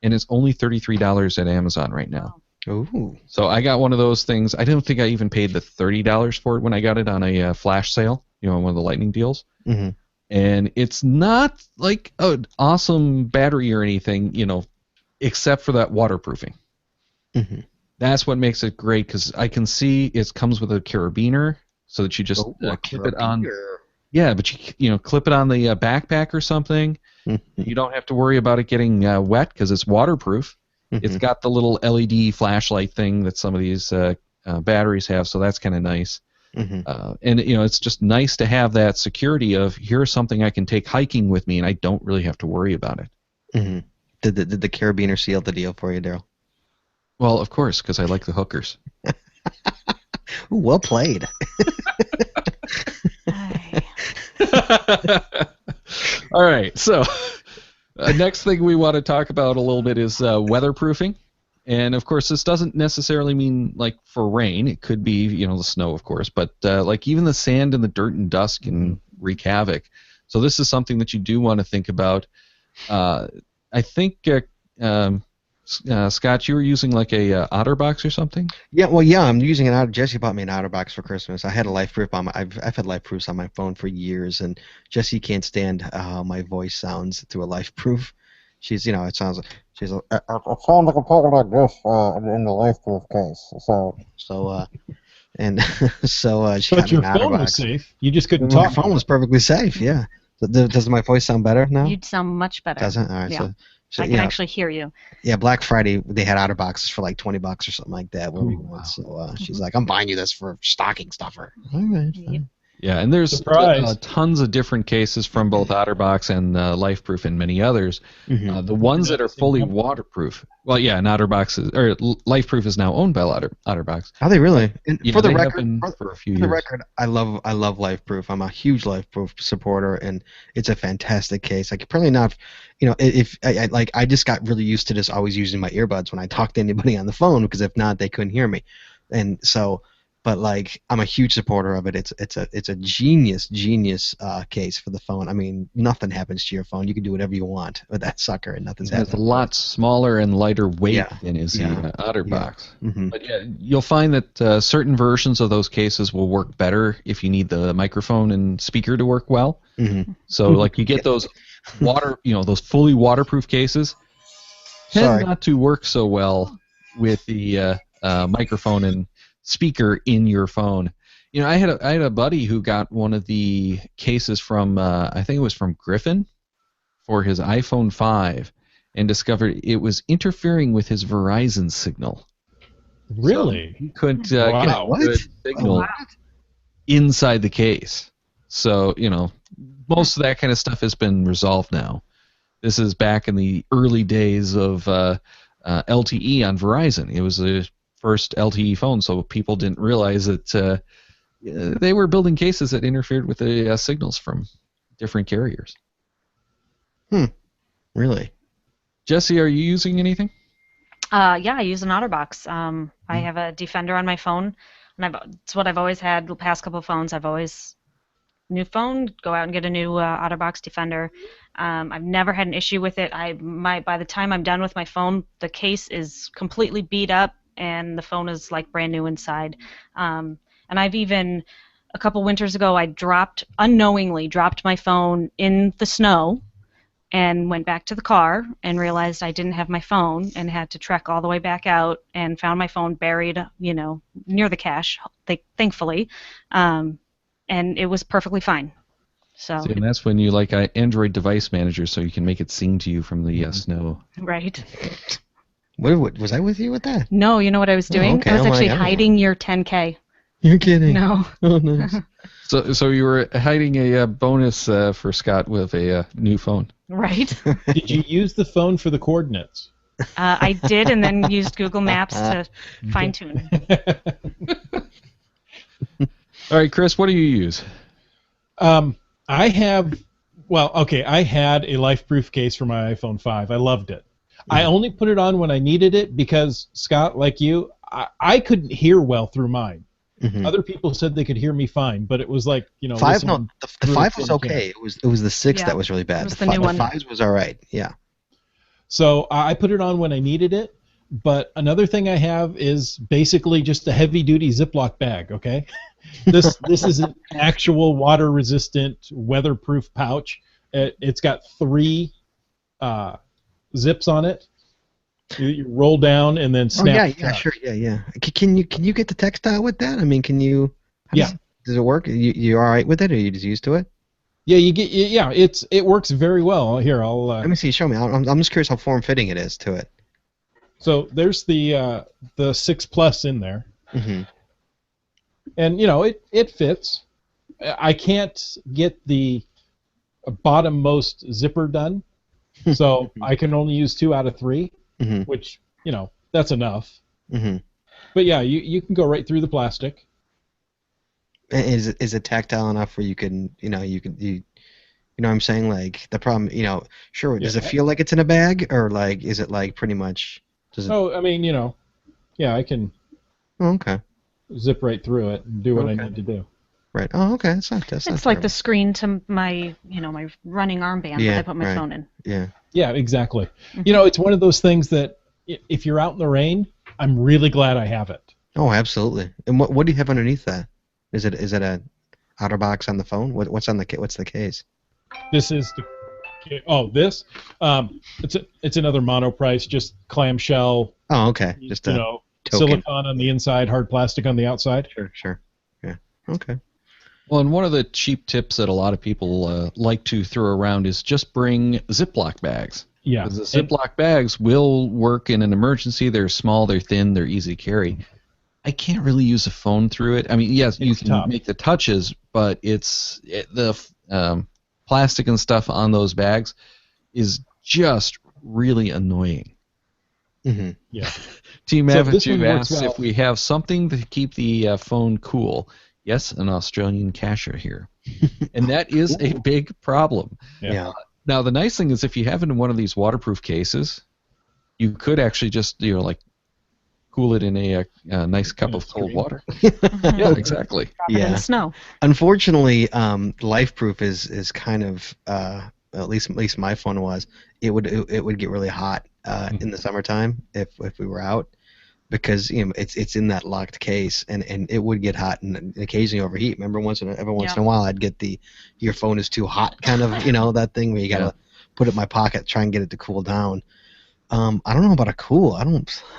and it's only $33 at Amazon right now. Ooh. So I got one of those things. I don't think I even paid the $30 for it when I got it on a flash sale, one of the lightning deals. Mm-hmm. And it's not like an awesome battery or anything, except for that waterproofing. Mm-hmm. That's what makes it great because I can see it comes with a carabiner so that you just clip it on. Yeah, but you clip it on the backpack or something. Mm-hmm. You don't have to worry about it getting wet because it's waterproof. It's got the little LED flashlight thing that some of these batteries have, so that's kind of nice. Mm-hmm. And it's just nice to have that security of here's something I can take hiking with me, and I don't really have to worry about it. Mm-hmm. Did the carabiner seal the deal for you, Daryl? Well, of course, because I like the hookers. Ooh, well played. All right, so next thing we want to talk about a little bit is weatherproofing. And, of course, this doesn't necessarily mean, like, for rain. It could be, the snow, of course. But, like, even the sand and the dirt and dust can wreak havoc. So this is something that you do want to think about. I think, Scott, you were using, like, a OtterBox or something? Yeah, well, yeah, I'm using an Otter. Jesse bought me an OtterBox for Christmas. I had a LifeProof on I've had LifeProofs on my phone for years, and Jesse can't stand how my voice sounds through a LifeProof. She's, it sounds like she's. It sounds like a talking like this in the LifeProof case. She But got your me an phone was OtterBox. safe. You just couldn't My talk. phone was perfectly safe. Yeah. So does my voice sound better now? You'd sound much better. Does it? All right. Yeah. So I can actually hear you. Yeah, Black Friday they had OtterBoxes for like $20 or something like that. Where we went. So she's like, "I'm buying you this for stocking stuffer." All right. Yep. Fine. Yeah, and there's Surprise. tons of different cases from both OtterBox and LifeProof and many others. Mhm. The ones that are fully Yep. waterproof. Well, yeah, and OtterBox LifeProof is now owned by OtterBox. Are they really? And Yeah, for the they have record, been for a few for the years. record, I love LifeProof. I'm a huge LifeProof supporter, and it's a fantastic case. Like probably not, if I just got really used to just always using my earbuds when I talk to anybody on the phone because if not, they couldn't hear me, and so. But like I'm a huge supporter of it. It's a genius case for the phone. I mean, nothing happens to your phone. You can do whatever you want with that sucker, and nothing's It's a happening. lot smaller and lighter weight Yeah, than is yeah, the OtterBox. hmm But yeah, you'll find that certain versions of those cases will work better if you need the microphone and speaker to work well. hmm So like you get those those fully waterproof cases tend Sorry. not to work so well with the microphone and speaker in your phone. I had a buddy who got one of the cases from I think it was from Griffin for his iPhone 5 and discovered it was interfering with his Verizon signal. Really? So he couldn't Wow. get a What? good signal inside the case. So, most of that kind of stuff has been resolved now. This is back in the early days of LTE on Verizon. It was the first LTE phone, so people didn't realize that they were building cases that interfered with the signals from different carriers. Really? Jesse, are you using anything? Yeah, I use an OtterBox. I have a Defender on my phone, and it's what I've always had the past couple of phones. I've always new phone, go out and get a new OtterBox Defender. I've never had an issue with it. By the time I'm done with my phone, the case is completely beat up, and the phone is like brand new inside. And I've even a couple winters ago, I unknowingly dropped my phone in the snow and went back to the car and realized I didn't have my phone and had to trek all the way back out and found my phone buried, near the cache, thankfully, and it was perfectly fine. So, See, and that's when you like Android Device Manager, so you can make it sing to you from the snow. right. What was I with you with that? No, you know what I was doing? okay. I was Oh my actually God. hiding your 10K. You're kidding. No. Oh, nice. So you were hiding a bonus for Scott with a new phone. Right. Did you use the phone for the coordinates? I did, and then used Google Maps to fine tune. All right, Chris, what do you use? I had a LifeProof case for my iPhone 5. I loved it. I only put it on when I needed it because, Scott, like you, I couldn't hear well through mine. Mhm. Other people said they could hear me fine, but it was like, Five, listening no, the through a 5 was tin okay. It was the 6 Yeah, that was really bad. it was the the new one. 5 was all right. Yeah. So I put it on when I needed it. But another thing I have is basically just a heavy-duty Ziploc bag. Okay, this is an actual water-resistant, weatherproof pouch. It's got 3 zips on it. You roll down and then snap. Yeah, sure, yeah. Can you get the textile with that? I mean, can you? Yeah. Does it work? You all right with it, or are you just used to it? Yeah, it works very well. Here, I'll. Let me see. Show me. I'm just curious how form-fitting it is to it. So there's the 6 Plus in there, Mm-hmm. and it fits. I can't get the bottommost zipper done, so I can only use 2 out of 3, Mm-hmm. which that's enough. Mm-hmm. But yeah, you can go right through the plastic. Is it tactile enough where you can you know what I'm saying, like the problem sure, does it Yeah. feel like it's in a bag, or like is it like pretty much does it? Oh, I mean I can Oh, okay. zip right through it and do what I Okay. need to do. Right. Oh, okay. That's not It's terrible. like the screen to my, my running armband Yeah, that I put my right. phone in. Yeah. Yeah, exactly. It's one of those things that if you're out in the rain, I'm really glad I have it. Oh, absolutely. And what do you have underneath that? Is it a OtterBox on the phone? What's on the what's the case? This is this. It's another monoprice, just clamshell. Oh, okay. Just a token. Silicone on the inside, hard plastic on the outside. Sure. Yeah. Okay. Well, and one of the cheap tips that a lot of people like to throw around is just bring Ziploc bags. Yeah. Because the Ziploc bags will work in an emergency. They're small, they're thin, they're easy to carry. I can't really use a phone through it. I mean, yes, you It's can tough. make the touches, but the plastic and stuff on those bags is just really annoying. Hmm. Yeah. Team So Mavic, this you've one works asked well. if we have something to keep the phone cool. Yes, an Australian cacher here. And that is a big problem. Yeah. Yeah. Now, the nice thing is if you have it in one of these waterproof cases, you could actually just, like, cool it in a nice cup In a of cold screen. water. Mhm. Yeah, exactly. Drop it in Yeah. the snow. Unfortunately, LifeProof is kind of at least my phone was it would get really hot in the summertime if we were out, because it's in that locked case, and it would get hot and occasionally overheat. Remember, every once Yeah. in a while I'd get your phone is too hot kind of that thing where you gotta put it in my pocket, try and get it to cool down. I don't know about a cool.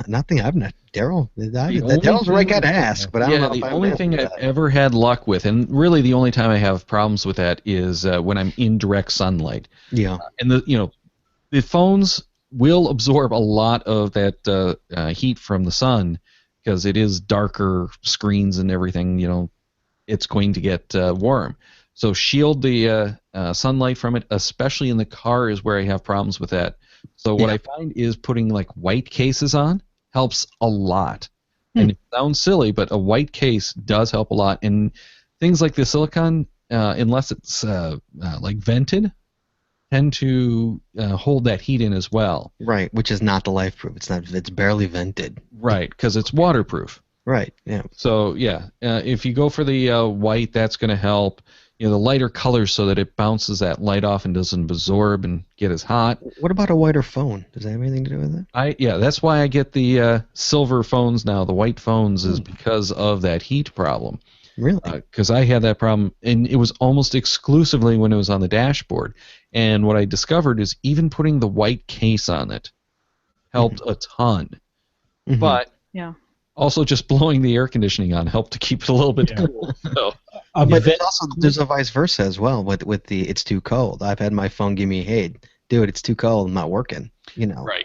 Nothing I've not. Daryl, Daryl's the right guy to ask, but I don't know The if I'm only able thing to do I've that. ever had luck with, and really the only time I have problems with that is when I'm in direct sunlight. Yeah. And the phones will absorb a lot of that heat from the sun because it is darker screens and everything. It's going to get warm. So shield the sunlight from it, especially in the car, is where I have problems with that. So what I find is putting like white cases on helps a lot. And it sounds silly, but a white case does help a lot. And things like the silicone, unless it's like vented, tend to hold that heat in as well. Right, which is not the LifeProof. It's barely vented. Right, because it's waterproof. Right. Yeah. So yeah, if you go for the white, that's going to help. The lighter colors so that it bounces that light off and doesn't absorb and get as hot. What about a whiter phone? Does that have anything to do with it? That's why I get the silver phones now. The white phones is because of that heat problem. Really? Because I had that problem, and it was almost exclusively when it was on the dashboard. And what I discovered is even putting the white case on it helped a ton. Mhm. But Yeah. also just blowing the air conditioning on helped to keep it a little bit cool. So, But there's a vice versa as well with the it's too cold. I've had my phone give me, hey, dude, it's too cold, I'm not working. right.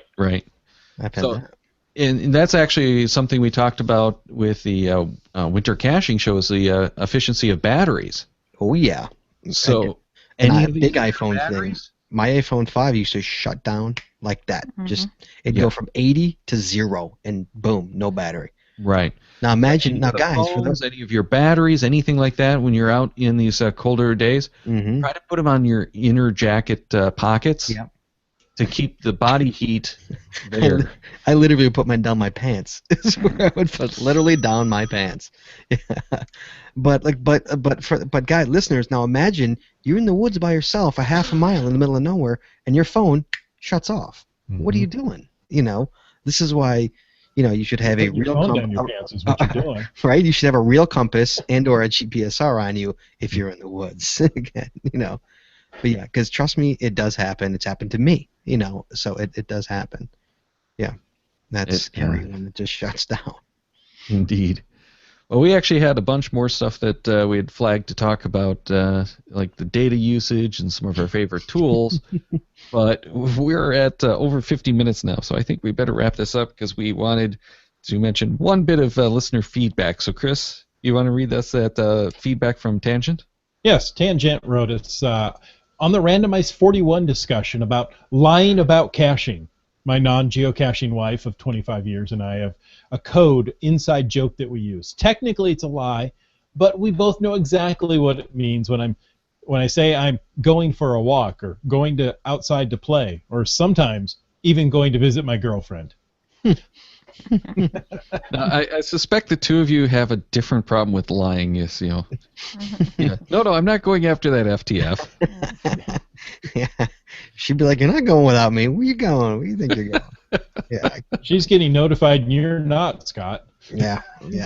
I've had So, that. and that's actually something we talked about with the winter caching show is the efficiency of batteries. Oh yeah. So And any I of these big bigger iPhone batteries? things. My iPhone 5 used to shut down like that. Just it'd Yeah. go from 80 to 0 and boom, no battery. Right. Now imagine, Any of the guys, for phones, those. any of your batteries, anything like that, when you're out in these colder days, Mhm. try to put them on your inner jacket pockets Yep. to keep the body heat there. I literally would put mine down my pants. Is where I would put literally down my pants. But guys, listeners, now imagine you're in the woods by yourself, a half a mile in the middle of nowhere, and your phone shuts off. What are you doing? This is why, you should have a Put your real phone down your pants is what you're doing. right? You should have a real compass and/or a GPSR on you if you're in the woods. Again, But yeah, because trust me, it does happen. It's happened to me. So it does happen. Yeah, that's scary when it just shuts down. Indeed. Well, we actually had a bunch more stuff that we had flagged to talk about, like the data usage and some of our favorite tools. But we're at over 50 minutes now, so I think we better wrap this up because we wanted to mention one bit of listener feedback. So, Chris, you want to read us that feedback from Tangent? Yes, Tangent wrote us on the randomized 41 discussion about lying about caching. My non-geocaching wife of 25 years and I have a code inside joke that we use. Technically, it's a lie, but we both know exactly what it means when I say I'm going for a walk or going to outside to play or sometimes even going to visit my girlfriend. Now, I suspect the two of you have a different problem with lying. Yes, Yeah. No, I'm not going after that FTF. Yeah, she'd be like, "You're not going without me. Where you going? Where you think you're going?" Yeah, She's getting notified and you're not, Scott. yeah.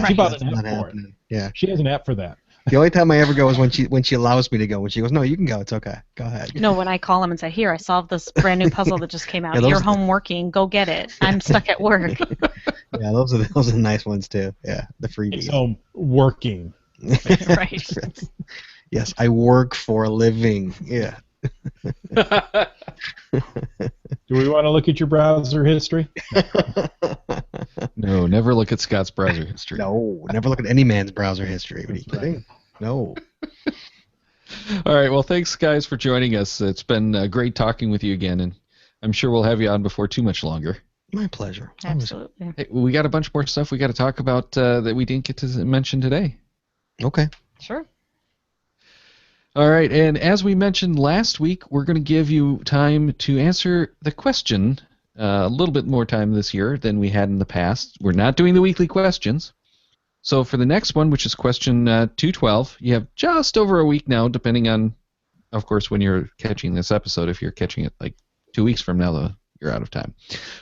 She bought That's an not app for it. happening. Yeah. She has an app for that. The only time I ever go is when she allows me to go. When she goes, "No, you can go. It's okay. Go ahead." No, when I call them and say, "Here, I solved this brand new puzzle that just came out. Yeah, those- You're home working. Go get it. I'm stuck at work." Yeah, those are the nice ones too. Yeah, the It's freebies. home working. Right. Yes, I work for a living. Yeah. Do we want to look at your browser history? No, never look at Scott's browser history. No, never look at any man's browser history. What are you kidding? No. All right. Well, thanks, guys, for joining us. It's been great talking with you again, and I'm sure we'll have you on before too much longer. My pleasure. Absolutely. Hey, we got a bunch more stuff we got to talk about that we didn't get to mention today. Okay. Sure. All right. And as we mentioned last week, we're going to give you time to answer the question, a little bit more time this year than we had in the past. We're not doing the weekly questions. So for the next one, which is question 212, you have just over a week now, depending on, of course, when you're catching this episode. If you're catching it like 2 weeks from now, though, you're out of time.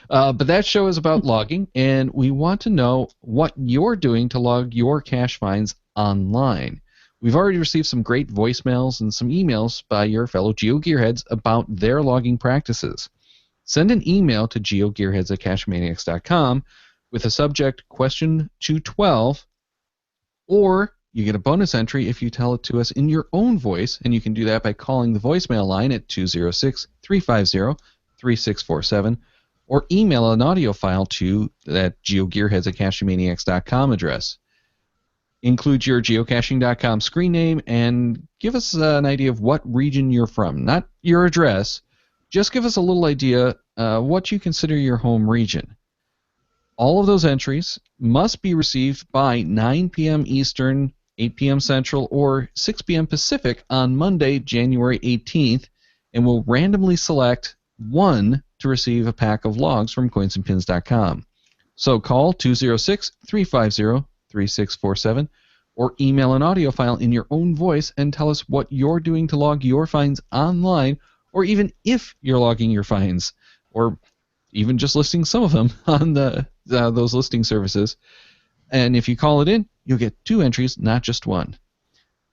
But that show is about logging, and we want to know what you're doing to log your cache finds online. We've already received some great voicemails and some emails by your fellow GeoGearheads about their logging practices. Send an email to geogearheads@cachemaniacs.com with the subject question 212, or you get a bonus entry if you tell it to us in your own voice, and you can do that by calling the voicemail line at 206-350-3647, or email an audio file to that geogearheads@cachemaniacs.com address. Include your geocaching.com screen name and give us an idea of what region you're from, not your address. Just give us a little idea what you consider your home region. All of those entries must be received by 9 p.m. Eastern, 8 p.m. Central, or 6 p.m. Pacific on Monday, January 18th, and we'll randomly select one to receive a pack of logs from coinsandpins.com. So call 206-350-3647 or email an audio file in your own voice and tell us what you're doing to log your finds online, or even if you're logging your finds, or even just listing some of them on those listing services. And if you call it in, you'll get 2 entries, not just one.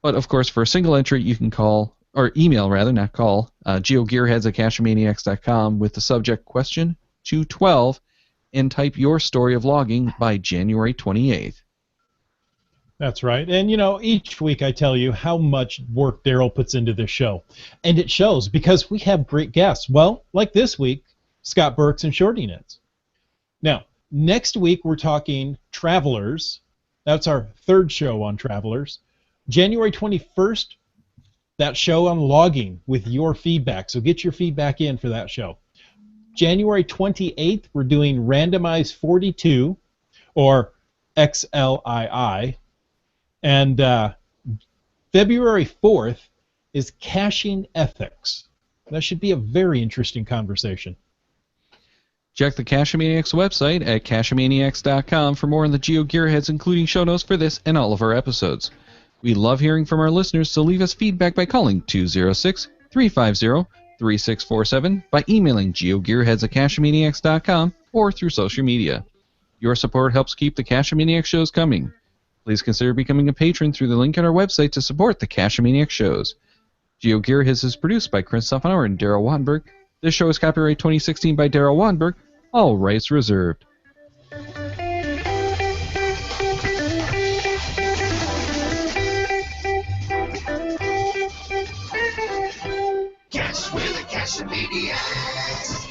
But of course, for a single entry, you can call, or email rather, not call, geogearheads@cachemaniacs.com with the subject question 212 and type your story of logging by January 28th. That's right. And, you know, each week I tell you how much work Daryl puts into this show. And it shows because we have great guests. Well, like this week, Scott Burks and Shorty Knits. Now, next week we're talking Travelers. That's our 3rd show on Travelers. January 21st, that show on logging with your feedback. So get your feedback in for that show. January 28th, we're doing Randomized 42, or XLII. And February 4th is Caching Ethics. That should be a very interesting conversation. Check the Cachemaniacs website at cachemaniacs.com for more on the GeoGearheads, including show notes for this and all of our episodes. We love hearing from our listeners, so leave us feedback by calling 206-350-3647, by emailing geogearheads@cachemaniacs.com, or through social media. Your support helps keep the Cachemaniacs shows coming. Please consider becoming a patron through the link on our website to support the Cachemaniacs shows. GeoGearheads is produced by Chris Steffenauer and Daryl Wattenberg. This show is copyright 2016 by Daryl Wattenberg. All rights reserved. Cash with the Cachemaniacs.